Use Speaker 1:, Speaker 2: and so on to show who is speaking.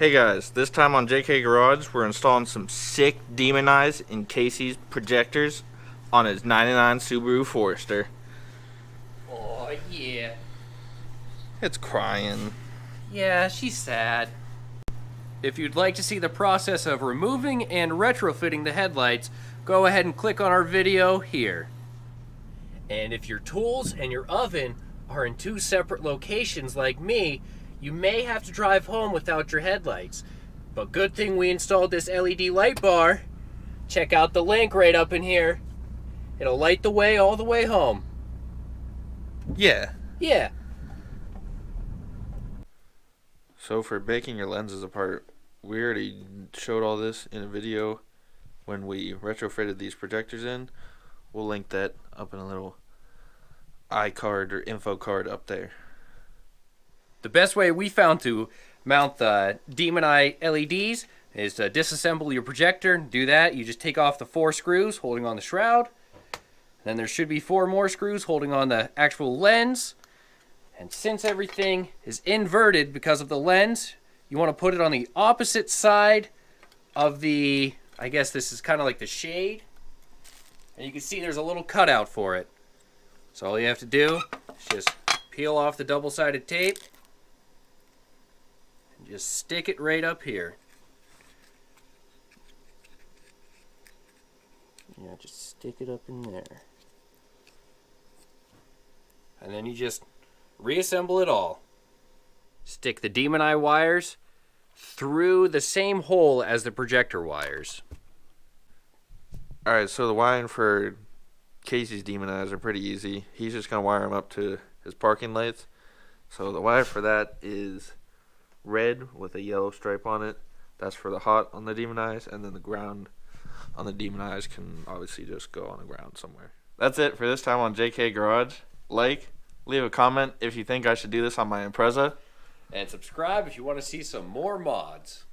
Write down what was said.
Speaker 1: Hey guys, this time on JKGarage, we're installing some sick demon eyes in Kasey's projectors on his 99 Subaru Forester.
Speaker 2: Oh, yeah.
Speaker 1: It's crying.
Speaker 2: Yeah, she's sad. If you'd like to see the process of removing and retrofitting the headlights, go ahead and click on our video here. And if your tools and your oven are in two separate locations like me, you may have to drive home without your headlights. But good thing we installed this LED light bar. Check out the link right up in here. It'll light the way all the way home.
Speaker 1: Yeah.
Speaker 2: Yeah.
Speaker 1: So for breaking your lenses apart, we already showed all this in a video when we retrofitted these projectors in. We'll link that up in a little iCard or info card up there.
Speaker 2: The best way we found to mount the Demon Eye LEDs is to disassemble your projector. Do that. You just take off the 4 screws holding on the shroud. Then there should be 4 more screws holding on the actual lens. And since everything is inverted because of the lens, you want to put it on the opposite side of the, I guess this is kind of like the shade. And you can see there's a little cutout for it. So all you have to do is just peel off the double-sided tape. Just stick it right up here. Yeah, just stick it up in there. And then you just reassemble it all. Stick the Demon Eye wires through the same hole as the projector wires.
Speaker 1: Alright, so the wiring for Kasey's demon eyes are pretty easy. He's just going to wire them up to his parking lights. So the wire for that is red with a yellow stripe on it. That's for the hot on the demon eyes, and then the ground on the demon eyes can obviously just go on the ground somewhere. That's it for this time on JKGarage. Leave a comment if you think I should do this on my Impreza.
Speaker 2: And subscribe if you want to see some more mods.